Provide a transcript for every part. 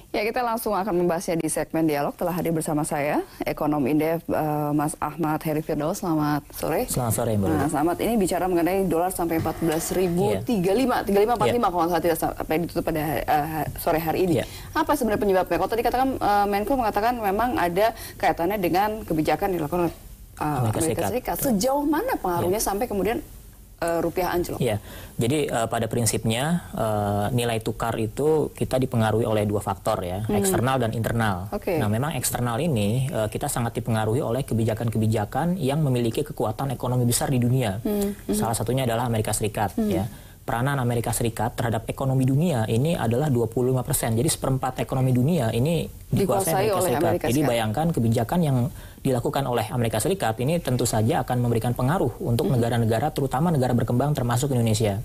Ya, kita langsung akan membahasnya di segmen dialog. Telah hadir bersama saya, ekonom Indef, Mas Ahmad Heri Firdaus. Selamat sore. Selamat sore, Mbak. Nah, selamat. Ini bicara mengenai dolar sampai 14.035, 35.45 kalau nggak salah, tidak sampai ditutup pada sore hari ini. Apa sebenarnya penyebabnya? Kalau tadi katakan Menko mengatakan memang ada kaitannya dengan kebijakan yang dilakukan oleh Amerika Serikat. Sejauh mana pengaruhnya sampai kemudian rupiah anjlok? Ya, jadi pada prinsipnya nilai tukar itu kita dipengaruhi oleh dua faktor ya, eksternal dan internal. Nah, memang eksternal ini kita sangat dipengaruhi oleh kebijakan-kebijakan yang memiliki kekuatan ekonomi besar di dunia. Salah satunya adalah Amerika Serikat. Ya, peranan Amerika Serikat terhadap ekonomi dunia ini adalah 25%. Jadi seperempat ekonomi dunia ini dikuasai oleh Amerika Serikat. Jadi bayangkan kebijakan yang dilakukan oleh Amerika Serikat ini tentu saja akan memberikan pengaruh untuk negara-negara, terutama negara berkembang termasuk Indonesia.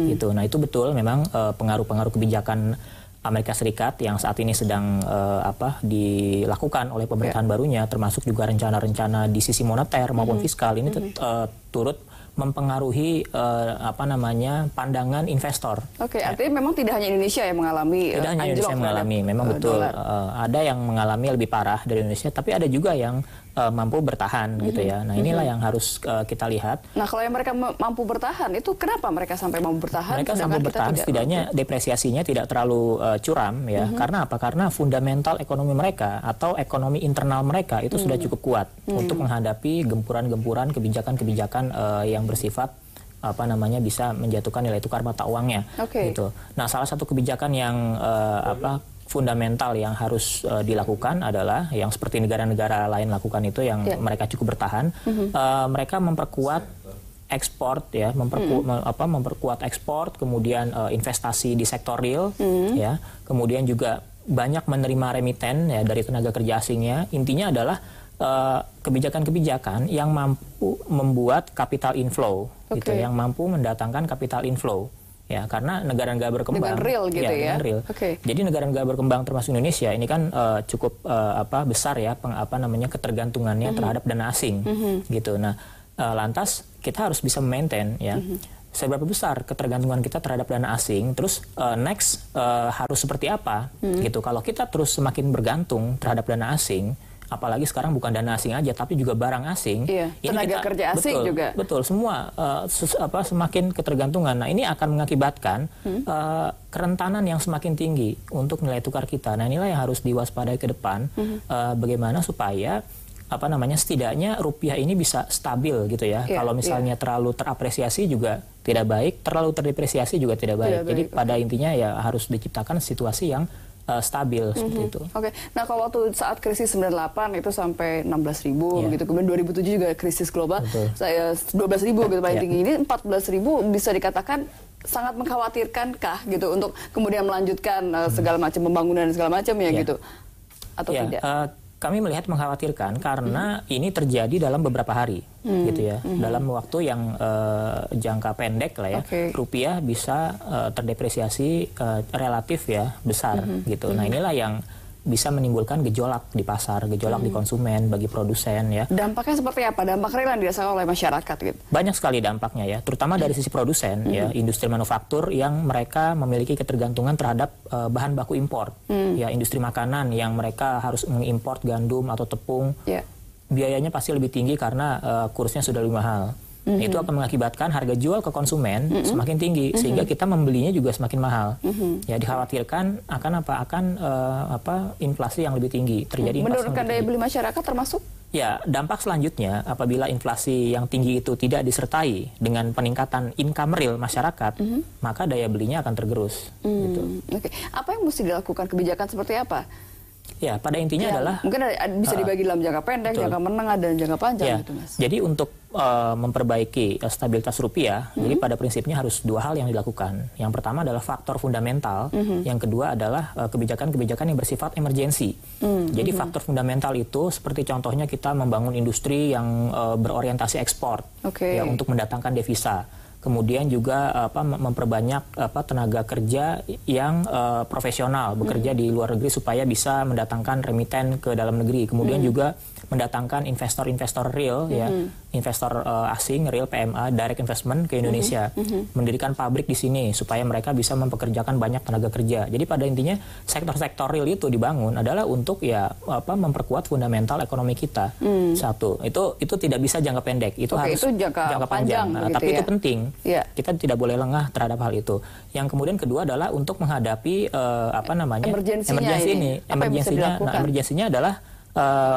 Gitu. Nah, itu betul memang pengaruh-pengaruh kebijakan Amerika Serikat yang saat ini sedang dilakukan oleh pemerintahan barunya, termasuk juga rencana-rencana di sisi moneter maupun fiskal ini turut mempengaruhi pandangan investor. Artinya memang tidak hanya Indonesia yang mengalami tidak hanya Indonesia yang mengalami, memang betul ada yang mengalami lebih parah dari Indonesia, tapi ada juga yang mampu bertahan gitu ya. Nah, inilah yang harus kita lihat. Nah, kalau yang mereka mampu bertahan, itu kenapa mereka sampai mampu bertahan? Mereka mampu bertahan, setidaknya depresiasinya tidak terlalu curam ya. Karena apa? Karena fundamental ekonomi mereka atau ekonomi internal mereka itu sudah cukup kuat untuk menghadapi gempuran-gempuran kebijakan-kebijakan yang bersifat bisa menjatuhkan nilai tukar mata uangnya. Gitu. Nah, salah satu kebijakan yang fundamental yang harus dilakukan adalah yang seperti negara-negara lain lakukan itu yang mereka cukup bertahan. Mereka memperkuat ekspor ya, memperkuat ekspor, kemudian investasi di sektor real ya, kemudian juga banyak menerima remiten ya dari tenaga kerja asingnya. Intinya adalah kebijakan-kebijakan yang mampu membuat capital inflow gitu, yang mampu mendatangkan capital inflow. Ya, karena negara-negara berkembang dengan real gitu ya. Dengan real. Jadi negara-negara berkembang termasuk Indonesia ini kan cukup besar ya ketergantungannya terhadap dana asing gitu. Nah, lantas kita harus bisa maintain ya. Seberapa besar ketergantungan kita terhadap dana asing, terus next harus seperti apa gitu. Kalau kita terus semakin bergantung terhadap dana asing, apalagi sekarang bukan dana asing aja tapi juga barang asing, tenaga kerja asing juga. Betul, semua semakin ketergantungan. Nah, ini akan mengakibatkan kerentanan yang semakin tinggi untuk nilai tukar kita. Nah, inilah yang harus diwaspadai ke depan, bagaimana supaya setidaknya rupiah ini bisa stabil gitu ya. Kalau misalnya terlalu terapresiasi juga tidak baik, terlalu terdepresiasi juga tidak baik. Jadi pada intinya ya harus diciptakan situasi yang stabil seperti itu. Nah, kalau waktu saat krisis 98 itu sampai 16.000 gitu, kemudian 2007 juga krisis global, saya 12.000 gitu paling tinggi, ini 14.000 bisa dikatakan sangat mengkhawatirkankah gitu untuk kemudian melanjutkan segala macam pembangunan dan segala macam ya gitu, atau tidak? Kami melihat mengkhawatirkan karena ini terjadi dalam beberapa hari gitu ya, dalam waktu yang jangka pendek lah ya, rupiah bisa terdepresiasi relatif ya besar gitu. Nah, inilah yang bisa menimbulkan gejolak di pasar, gejolak di konsumen, bagi produsen ya. Dampaknya seperti apa? Dampak real yang dirasakan oleh masyarakat gitu? Banyak sekali dampaknya ya, terutama dari sisi produsen ya, industri manufaktur yang mereka memiliki ketergantungan terhadap bahan baku impor. Ya, industri makanan yang mereka harus mengimport gandum atau tepung. Biayanya pasti lebih tinggi karena kursnya sudah lebih mahal. Itu akan mengakibatkan harga jual ke konsumen semakin tinggi, sehingga kita membelinya juga semakin mahal. Ya, dikhawatirkan akan inflasi yang lebih tinggi terjadi. Menurunkan daya beli masyarakat termasuk? Ya, dampak selanjutnya apabila inflasi yang tinggi itu tidak disertai dengan peningkatan income real masyarakat, maka daya belinya akan tergerus. Gitu. Apa yang mesti dilakukan, kebijakan seperti apa? Ya, pada intinya adalah mungkin bisa dibagi dalam jangka pendek, jangka menengah, dan jangka panjang gitu, Mas. Jadi untuk memperbaiki stabilitas rupiah, jadi pada prinsipnya harus dua hal yang dilakukan. Yang pertama adalah faktor fundamental, yang kedua adalah kebijakan-kebijakan yang bersifat emergensi. Jadi faktor fundamental itu seperti contohnya kita membangun industri yang berorientasi ekspor ya, untuk mendatangkan devisa. kemudian juga memperbanyak tenaga kerja yang profesional bekerja di luar negeri supaya bisa mendatangkan remiten ke dalam negeri, kemudian juga mendatangkan investor-investor real ya, investor asing real PMA direct investment ke Indonesia, mendirikan pabrik di sini supaya mereka bisa mempekerjakan banyak tenaga kerja. Jadi pada intinya sektor-sektor real itu dibangun adalah untuk ya memperkuat fundamental ekonomi kita. Satu, itu tidak bisa jangka pendek, itu harus itu jangka panjang. Nah, tapi itu penting. Kita tidak boleh lengah terhadap hal itu. Yang kemudian kedua adalah untuk menghadapi emergensinya adalah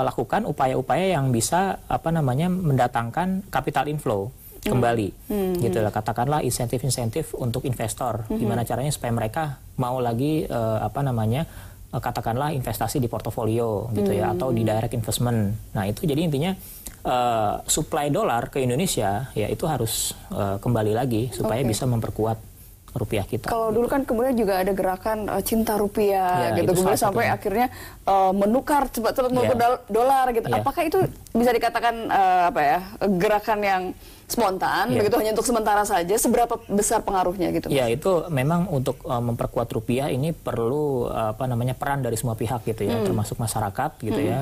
lakukan upaya-upaya yang bisa mendatangkan capital inflow kembali, gitu lah, katakanlah insentif-insentif untuk investor, gimana caranya supaya mereka mau lagi katakanlah investasi di portofolio gitu ya, atau di direct investment. Nah itu jadi intinya supply dolar ke Indonesia ya itu harus kembali lagi supaya bisa memperkuat rupiah kita. Kalau dulu kan kemudian juga ada gerakan cinta rupiah gitu, kemudian sampai akhirnya menukar cepat-cepat menukar dolar gitu. Apakah itu bisa dikatakan gerakan yang spontan begitu, hanya untuk sementara saja? Seberapa besar pengaruhnya gitu? Ya itu memang untuk memperkuat rupiah ini perlu peran dari semua pihak gitu ya, termasuk masyarakat gitu ya,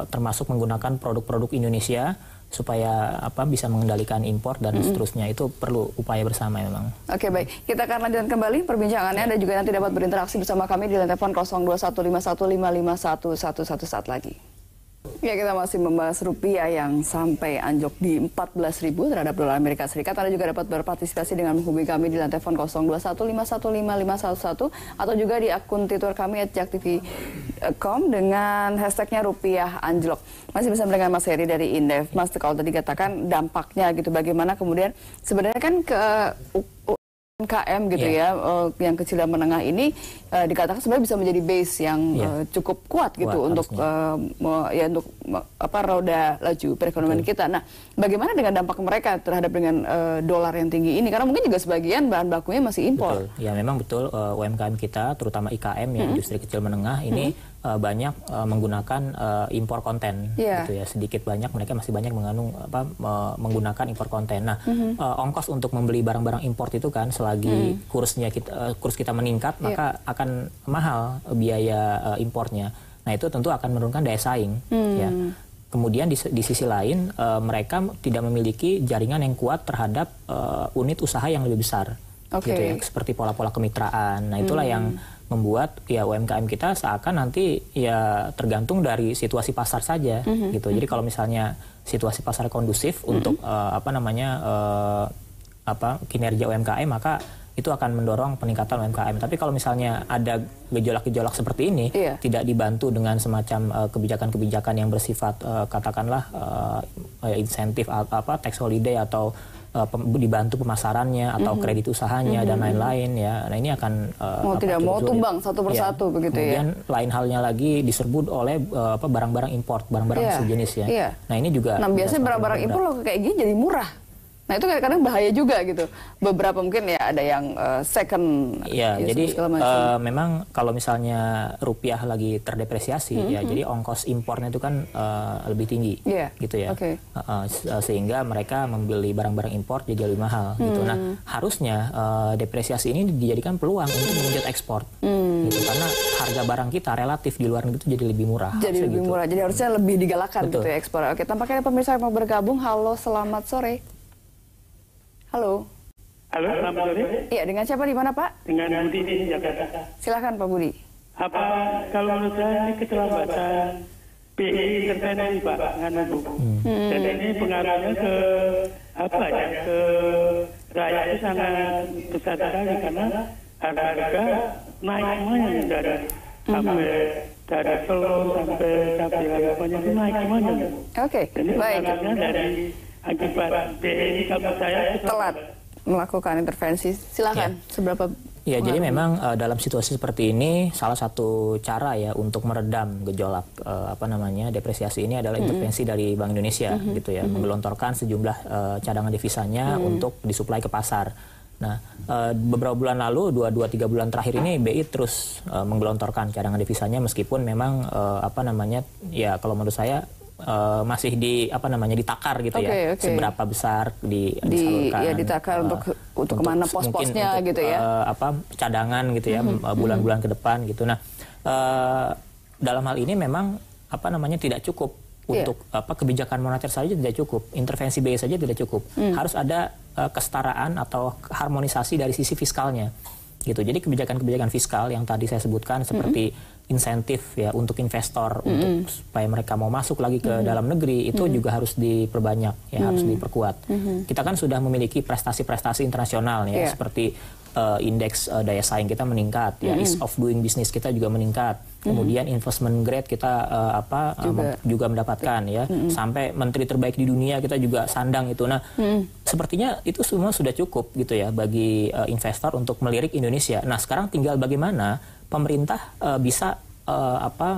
termasuk menggunakan produk-produk Indonesia supaya bisa mengendalikan impor dan seterusnya. Itu perlu upaya bersama memang. Oke, baik. Kita akan lanjutkan kembali perbincangannya. Anda juga nanti dapat berinteraksi bersama kami di telepon 0215155111 saat lagi. Ya, kita masih membahas rupiah yang sampai anjlok di 14.000 terhadap dolar Amerika Serikat. Anda juga dapat berpartisipasi dengan menghubungi kami di telepon 0215151511 atau juga di akun Twitter kami @jaktv.com dengan hashtagnya rupiah anjlok. Masih bisa mendengar Mas Heri dari Indef. Mas, kalau tadi katakan dampaknya gitu, bagaimana kemudian sebenarnya kan ke UMKM gitu yang kecil dan menengah ini dikatakan sebenarnya bisa menjadi base yang cukup kuat gitu untuk roda laju perekonomian kita. Nah, bagaimana dengan dampak mereka terhadap dengan dolar yang tinggi ini? Karena mungkin juga sebagian bahan bakunya masih impor. Betul. Ya memang betul, UMKM kita terutama IKM ya, industri kecil menengah ini banyak menggunakan impor konten gitu ya. Sedikit banyak mereka masih banyak menggunakan impor konten. Nah, ongkos untuk membeli barang-barang impor itu kan selagi kurs kita meningkat, maka akan mahal biaya impornya. Nah, itu tentu akan menurunkan daya saing ya. Kemudian di sisi lain mereka tidak memiliki jaringan yang kuat terhadap unit usaha yang lebih besar. Gitu ya, seperti pola-pola kemitraan. Nah, itulah yang membuat ya UMKM kita seakan nanti ya tergantung dari situasi pasar saja gitu. Jadi kalau misalnya situasi pasar kondusif untuk kinerja UMKM, maka itu akan mendorong peningkatan UMKM. Tapi kalau misalnya ada gejolak-gejolak seperti ini tidak dibantu dengan semacam kebijakan-kebijakan yang bersifat katakanlah insentif tax holiday atau dibantu pemasarannya atau kredit usahanya dan lain-lain ya. Nah, ini akan mau tumbang satu persatu begitu ya. Kemudian lain halnya lagi diserbu oleh barang-barang import, barang-barang sejenis ya. Nah, ini juga biasanya barang-barang impor loh kayak gini jadi murah. Nah, itu kadang-kadang bahaya juga gitu. Beberapa mungkin ya ada yang second. Ya, jadi memang kalau misalnya rupiah lagi terdepresiasi ya, jadi ongkos impornya itu kan lebih tinggi gitu ya. Sehingga mereka membeli barang-barang impor jadi lebih mahal gitu. Nah, harusnya depresiasi ini dijadikan peluang untuk mengenjot ekspor. Gitu, karena harga barang kita relatif di luar negeri itu jadi lebih murah. Jadi lebih murah. Jadi harusnya lebih digalakan gitu ya ekspor. Oke, tampaknya ada pemirsa yang mau bergabung. Halo, selamat sore. Halo. Halo, selamat sore. Iya, dengan siapa di mana, Pak? Dengan Budi di Jakarta. Silakan Pak Budi. Apa kalau menurut saya ini keterlambatan BI intervensi Pak, karena Bu. Dan ini pengaruhnya ke ke rakyat itu sangat besar sekali karena harga naik semuanya dari dari telur sampai cabai pokoknya itu naik semuanya. Jadi pengaruhnya dari akibat BI kalau saya telat melakukan intervensi. Silakan seberapa jadi memang dalam situasi seperti ini salah satu cara ya untuk meredam gejolak depresiasi ini adalah intervensi dari Bank Indonesia gitu ya, menggelontorkan sejumlah cadangan devisanya untuk disuplai ke pasar. Nah, beberapa bulan lalu 2-3 bulan terakhir ini BI terus menggelontorkan cadangan devisanya meskipun memang ya kalau menurut saya masih ditakar gitu ya, seberapa besar disalurkan, ya ditakar untuk kemana pos-posnya gitu ya, cadangan gitu ya, bulan-bulan ke depan gitu. Nah, dalam hal ini memang tidak cukup untuk kebijakan moneter saja tidak cukup, intervensi BI saja tidak cukup, harus ada kesetaraan atau harmonisasi dari sisi fiskalnya gitu. Jadi kebijakan-kebijakan fiskal yang tadi saya sebutkan seperti insentif ya untuk investor untuk supaya mereka mau masuk lagi ke dalam negeri itu juga harus diperbanyak ya, harus diperkuat. Kita kan sudah memiliki prestasi-prestasi internasional ya, seperti indeks daya saing kita meningkat ya, ease of doing business kita juga meningkat. Kemudian investment grade kita juga mendapatkan ya, sampai menteri terbaik di dunia kita juga sandang itu. Nah, sepertinya itu semua sudah cukup gitu ya bagi investor untuk melirik Indonesia. Nah, sekarang tinggal bagaimana pemerintah bisa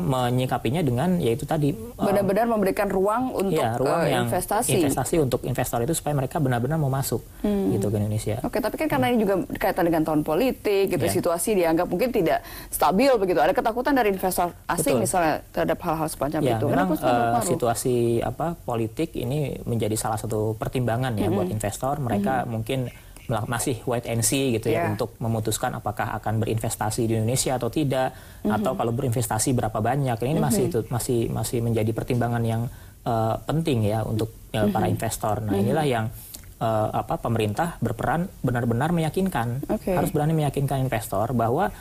menyikapinya dengan yaitu tadi benar-benar memberikan ruang untuk investasi untuk investor itu supaya mereka benar-benar mau masuk gitu ke Indonesia. Oke, tapi kan karena ini juga berkaitan dengan tahun politik gitu, situasi dianggap mungkin tidak stabil begitu. Ada ketakutan dari investor asing misalnya terhadap hal-hal semacam itu. Memang situasi politik ini menjadi salah satu pertimbangan ya buat investor. Mereka mungkin masih wait and see gitu ya untuk memutuskan apakah akan berinvestasi di Indonesia atau tidak, atau kalau berinvestasi berapa banyak. Ini masih menjadi pertimbangan yang penting ya untuk para investor. Nah, inilah yang pemerintah berperan benar-benar meyakinkan, harus berani meyakinkan investor bahwa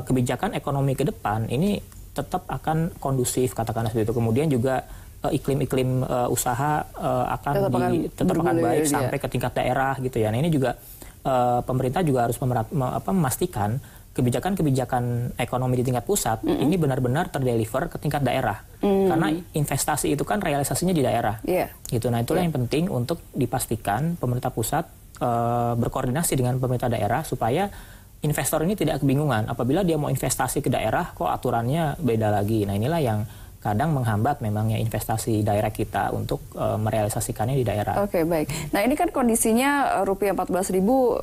kebijakan ekonomi ke depan ini tetap akan kondusif, katakanlah seperti itu. Kemudian juga iklim usaha tetap akan baik sampai ke tingkat daerah gitu ya. Nah, ini juga pemerintah juga harus memastikan kebijakan-kebijakan ekonomi di tingkat pusat ini benar-benar terdeliver ke tingkat daerah. Karena investasi itu kan realisasinya di daerah. Gitu. Nah, itulah yang penting untuk dipastikan pemerintah pusat berkoordinasi dengan pemerintah daerah supaya investor ini tidak kebingungan apabila dia mau investasi ke daerah kok aturannya beda lagi. Nah, inilah yang kadang menghambat memangnya investasi daerah kita untuk merealisasikannya di daerah. Oke, baik. Nah, ini kan kondisinya rupiah 14.000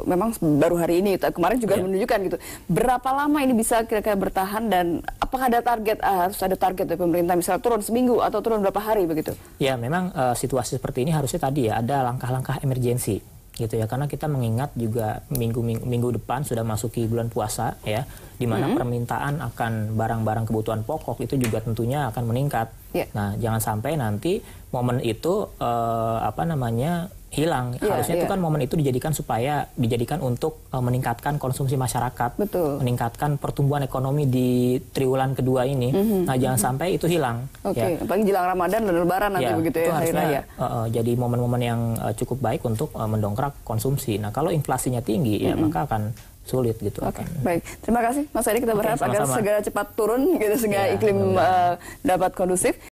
memang baru hari ini. Kemarin juga menunjukkan gitu. Berapa lama ini bisa kira-kira bertahan dan apakah ada target, harus ada target dari pemerintah misalnya turun seminggu atau turun berapa hari begitu? Ya, memang situasi seperti ini harusnya tadi ya ada langkah-langkah emergensi gitu ya, karena kita mengingat juga minggu depan sudah masuki bulan puasa ya, di mana permintaan akan barang-barang kebutuhan pokok itu juga tentunya akan meningkat. Nah, jangan sampai nanti momen itu hilang. Harusnya itu kan momen itu dijadikan untuk meningkatkan konsumsi masyarakat, meningkatkan pertumbuhan ekonomi di triwulan kedua ini. Nah, jangan sampai itu hilang. Apalagi jelang Ramadan dan Lebaran nanti begitu itu ya. Harusnya jadi momen-momen yang cukup baik untuk mendongkrak konsumsi. Nah, kalau inflasinya tinggi ya maka akan sulit gitu. Baik, terima kasih Mas Edi, kita berharap agar segera cepat turun gitu sehingga iklim dapat kondusif.